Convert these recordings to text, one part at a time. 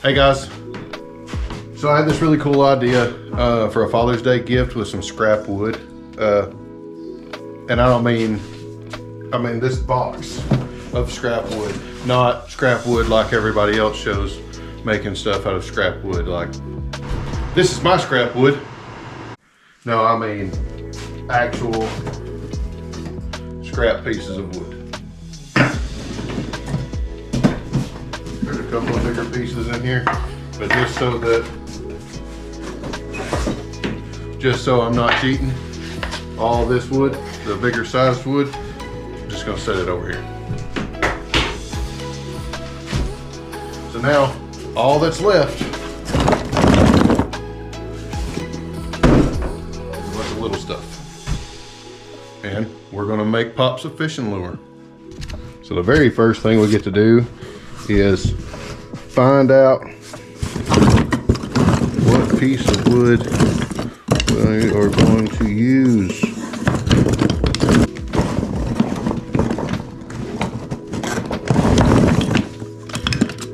Hey guys, so I had this really cool idea for a Father's Day gift with some scrap wood. And I mean this box of scrap wood, not scrap wood like everybody else shows making stuff out of scrap wood. Like, this is my scrap wood. No, I mean actual scrap pieces of wood. There's a couple of bigger pieces in here, but just so I'm not cheating, all this wood, the bigger sized wood, I'm just gonna set it over here. So now, all that's left is a bunch of little stuff. And we're gonna make Pops a fishing lure. So the very first thing we get to do is find out what piece of wood we are going to use.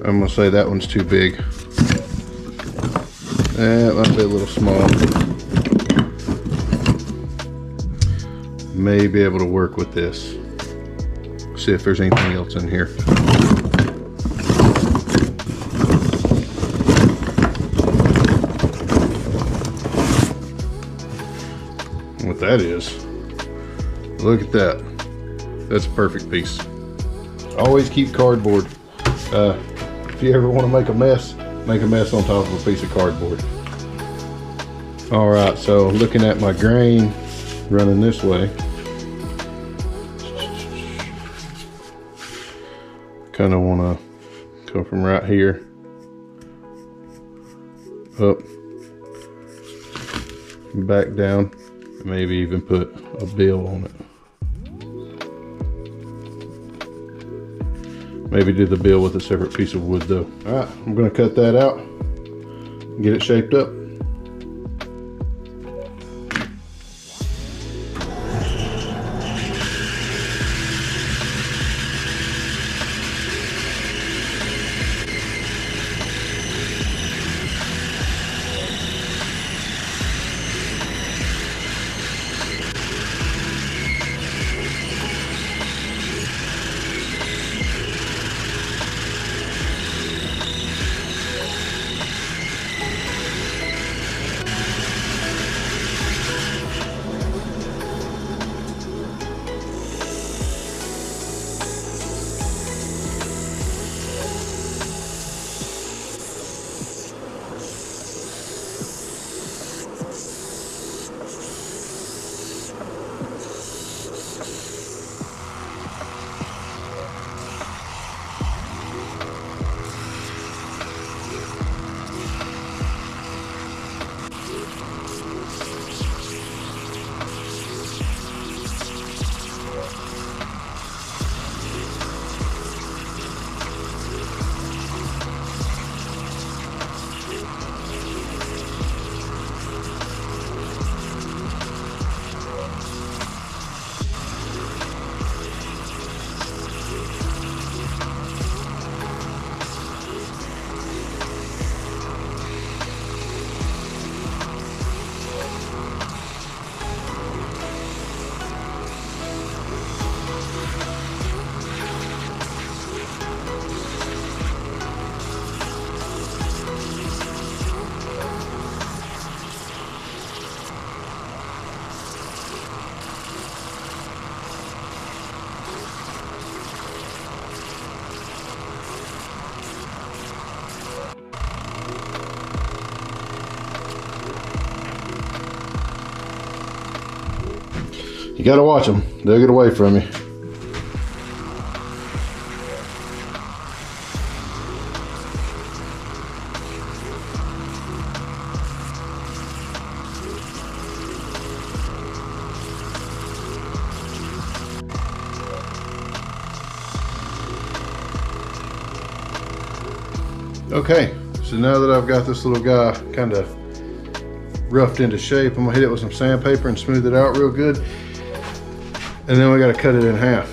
I'm gonna say that one's too big. That might be a little small. May be able to work with this. See if there's anything else in here. What that is, look at that. That's a perfect piece. Always keep cardboard. If you ever want to make a mess on top of a piece of cardboard. All right, so looking at my grain running this way, kind of want to go from right here up, back down, maybe even put a bill on it. Maybe do the bill with a separate piece of wood though. All right, I'm gonna cut that out and get it shaped up. You gotta watch them, they'll get away from you. Okay, so now that I've got this little guy kind of roughed into shape, I'm gonna hit it with some sandpaper and smooth it out real good. And then we gotta cut it in half.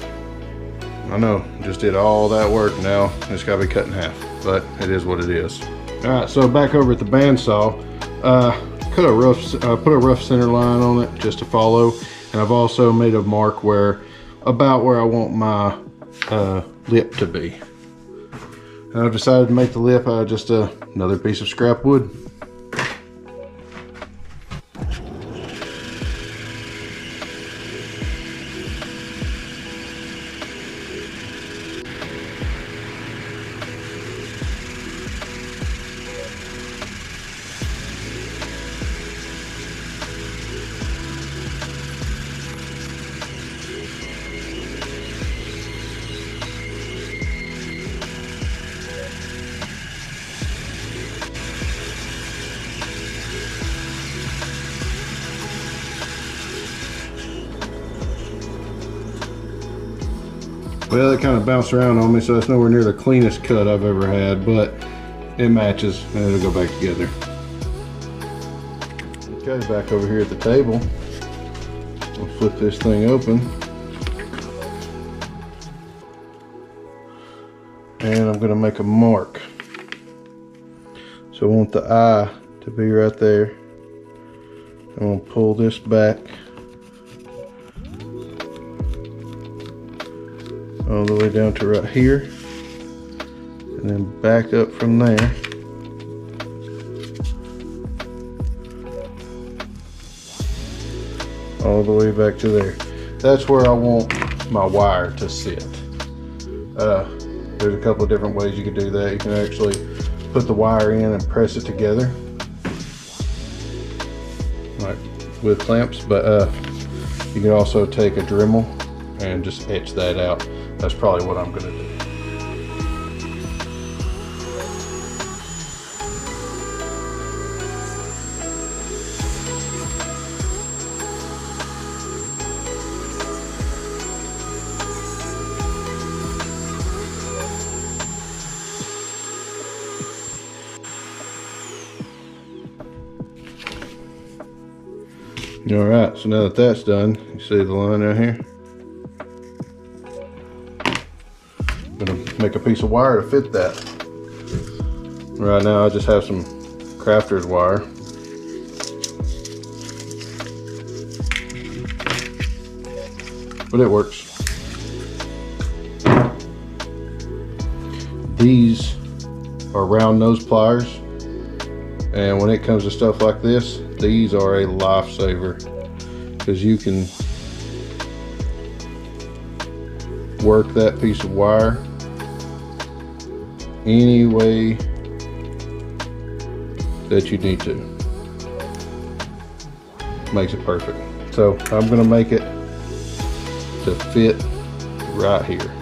I know, just did all that work, now it's gotta be cut in half, but it is what it is. All right, so back over at the bandsaw, put a rough center line on it just to follow, and I've also made a mark about where I want my lip to be. And I've decided to make the lip out of just another piece of scrap wood. Well, it kind of bounced around on me, so it's nowhere near the cleanest cut I've ever had, but it matches and it'll go back together. Okay, back over here at the table, I'll flip this thing open. And I'm gonna make a mark. So I want the eye to be right there. I'm gonna pull this back all the way down to right here, and then back up from there. All the way back to there. That's where I want my wire to sit. There's a couple of different ways you can do that. You can actually put the wire in and press it together, like with clamps, but you can also take a Dremel and just etch that out. That's probably what I'm gonna do. All right, so now that that's done, you see the line right here? I'm gonna make a piece of wire to fit that. Right now I just have some crafter's wire. But it works. These are round nose pliers, and when it comes to stuff like this, these are a lifesaver, because you can work that piece of wire any way that you need to. Makes it perfect. So I'm gonna make it to fit right here.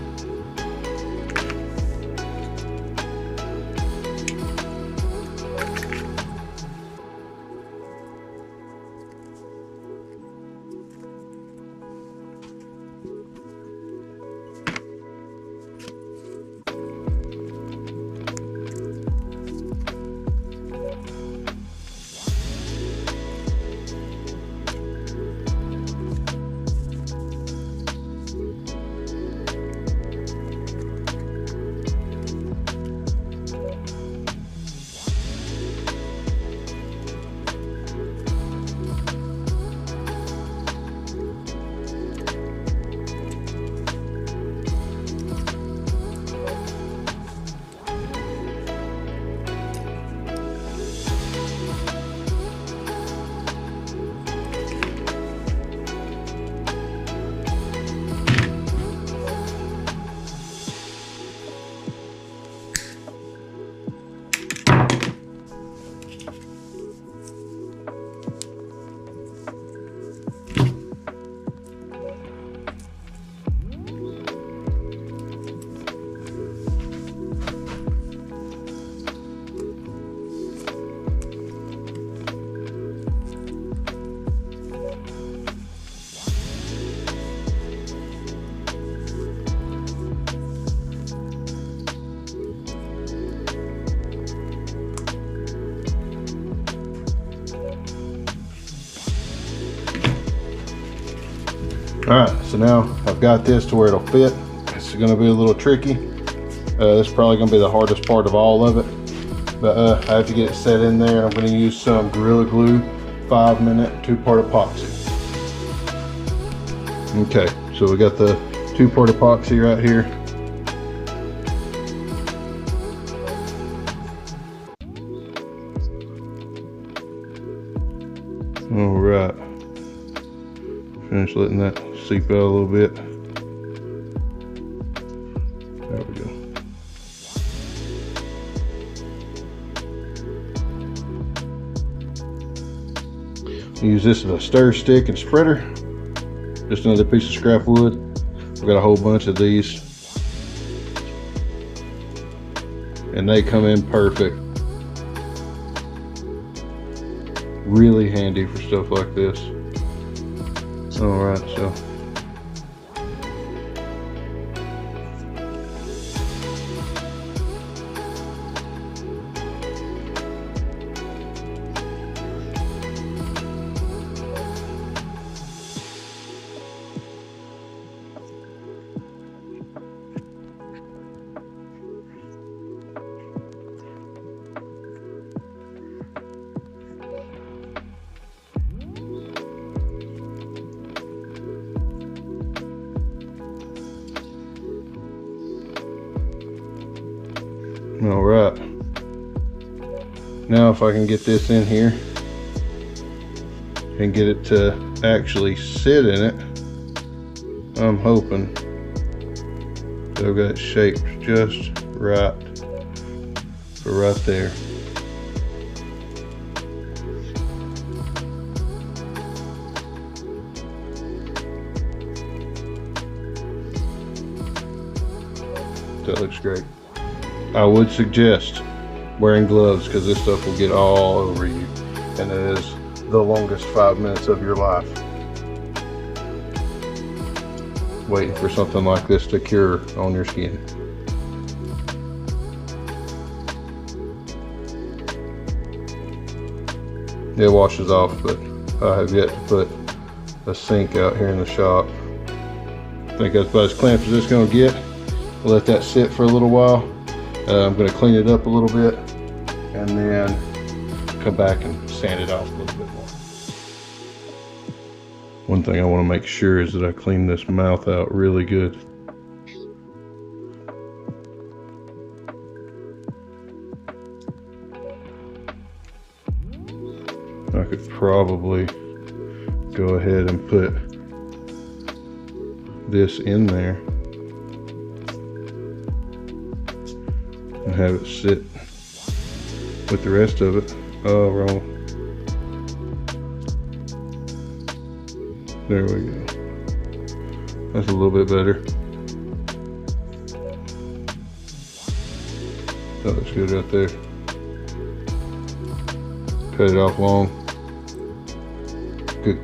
Alright, so now I've got this to where it'll fit. It's going to be a little tricky. This is probably going to be the hardest part of all of it. But I have to get it set in there, and I'm going to use some Gorilla Glue 5-minute 2-part epoxy. Okay, so we got the 2-part epoxy right here. All right, finish letting that seep out a little bit. There we go. Use this as a stir stick and spreader. Just another piece of scrap wood. I've got a whole bunch of these, and they come in perfect. Really handy for stuff like this. All right, so all right. Now if I can get this in here and get it to actually sit in it, I'm hoping that I've got it shaped just right for right there. That looks great. I would suggest wearing gloves because this stuff will get all over you, and it is the longest 5 minutes of your life waiting for something like this to cure on your skin. It washes off, but I have yet to put a sink out here in the shop. I think that's about as clean as it's going to get. We'll let that sit for a little while. I'm going to clean it up a little bit and then come back and sand it off a little bit more. One thing I want to make sure is that I clean this mouth out really good. I could probably go ahead and put this in there and have it sit with the rest of it. Oh, wrong. There we go. That's a little bit better. That looks good right there. Cut it off long. Good.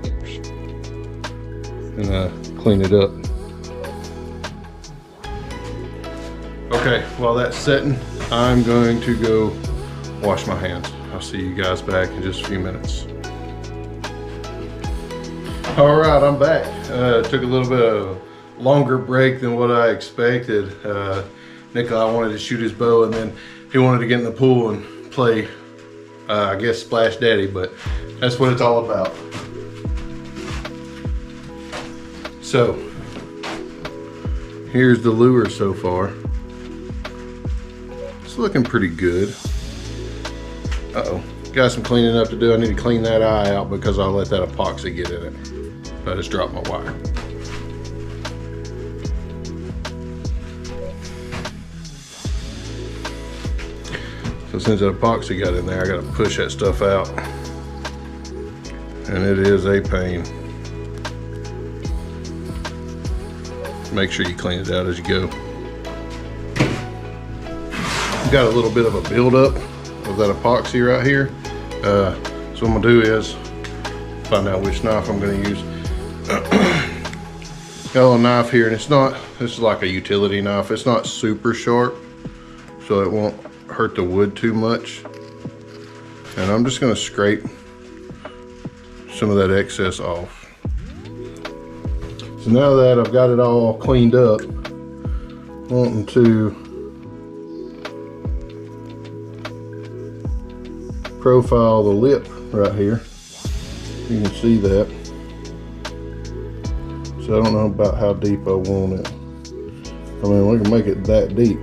And clean it up. Okay, while that's setting, I'm going to go wash my hands. I'll see you guys back in just a few minutes. All right, I'm back. Took a little bit of a longer break than what I expected. Nikolai wanted to shoot his bow, and then he wanted to get in the pool and play, I guess, Splash Daddy, but that's what it's all about. So, here's the lure so far. It's looking pretty good. Uh-oh, got some cleaning up to do. I need to clean that eye out because I let that epoxy get in it. I just dropped my wire. So since that epoxy got in there, I gotta push that stuff out. And it is a pain. Make sure you clean it out as you go. Got a little bit of a buildup of that epoxy right here. So what I'm gonna do is find out which knife I'm gonna use. Got a little knife here, and this is like a utility knife. It's not super sharp, so it won't hurt the wood too much. And I'm just gonna scrape some of that excess off. So now that I've got it all cleaned up, I'm wanting to profile the lip right here. You can see that. So I don't know about how deep I want it. I mean, we can make it that deep.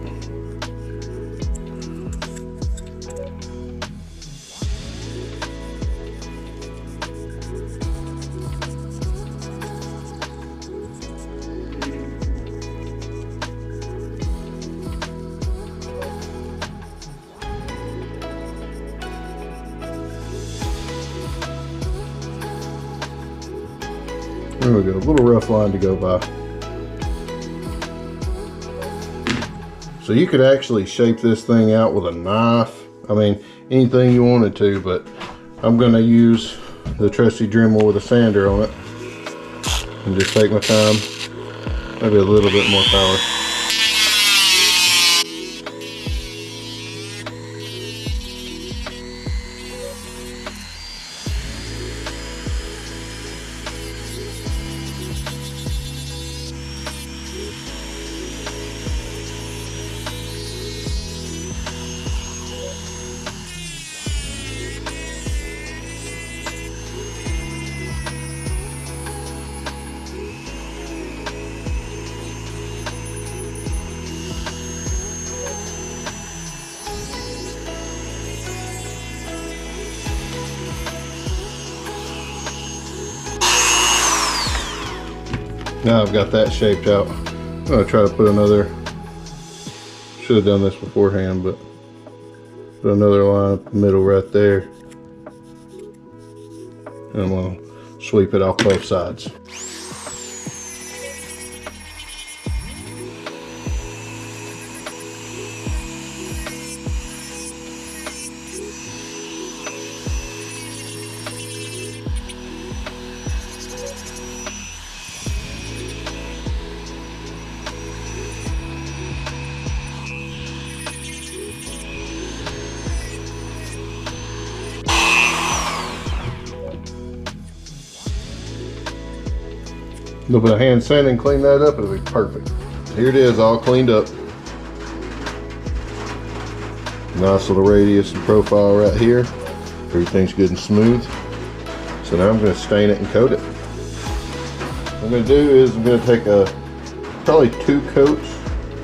There we go, a little rough line to go by. So you could actually shape this thing out with a knife. I mean, anything you wanted to, but I'm gonna use the trusty Dremel with a sander on it and just take my time, maybe a little bit more power. Now I've got that shaped out. I'm gonna try to put another, should have done this beforehand, but put another line up the middle right there. And I'm gonna sweep it off both sides. A little bit of hand sanding, clean that up, it'll be perfect. Here it is, all cleaned up. Nice little radius and profile right here. Everything's good and smooth. So now I'm going to stain it and coat it. What I'm going to do is I'm going to take probably 2 coats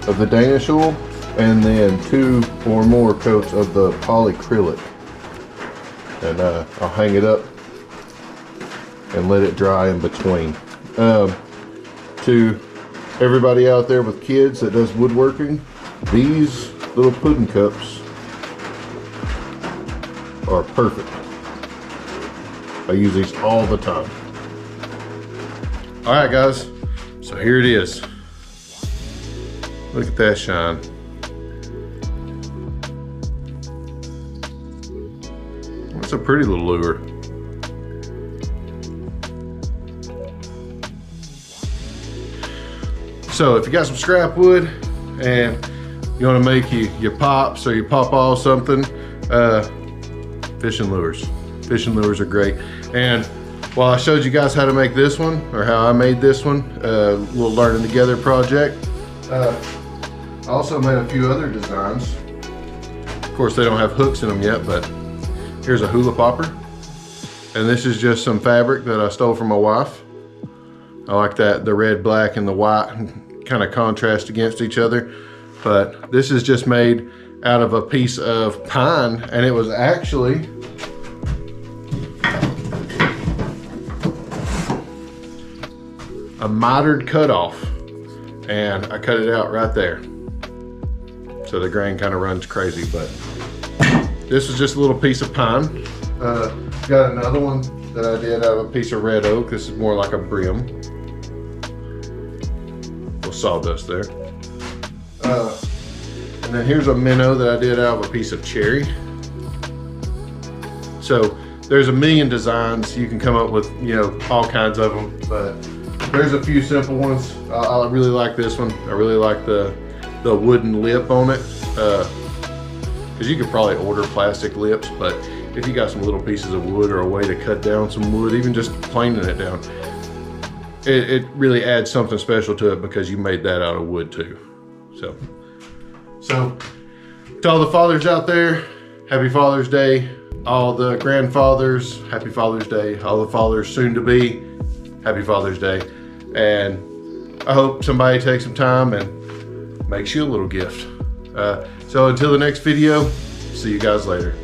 of the Danish oil and then 2 or more coats of the polyacrylic. And I'll hang it up and let it dry in between. To everybody out there with kids that does woodworking, these little pudding cups are perfect. I use these all the time. All right, guys, so here it is. Look at that shine. That's a pretty little lure. So if you got some scrap wood and you want to make your pops or your pawpaw something, fishing lures. Fishing lures are great. And while I showed you guys how to make this one, or how I made this one, a little learning together project, I also made a few other designs. Of course, they don't have hooks in them yet, but here's a hula popper. And this is just some fabric that I stole from my wife. I like that, the red, black, and the white kind of contrast against each other. But this is just made out of a piece of pine, and it was actually a mitered cutoff, and I cut it out right there. So the grain kind of runs crazy, but this is just a little piece of pine. Got another one that I did out of a piece of red oak. This is more like a brim. Sawdust there. And then here's a minnow that I did out of a piece of cherry. So there's a million designs. You can come up with, you know, all kinds of them, but there's a few simple ones. I really like this one. I really like the wooden lip on it, because you could probably order plastic lips, but if you got some little pieces of wood or a way to cut down some wood, even just planing it down, it really adds something special to it because you made that out of wood too. So to all the fathers out there, happy Father's Day. all the grandfathers, happy Father's Day. All the fathers soon to be, happy Father's Day. And I hope somebody takes some time and makes you a little gift. So until the next video, see you guys later.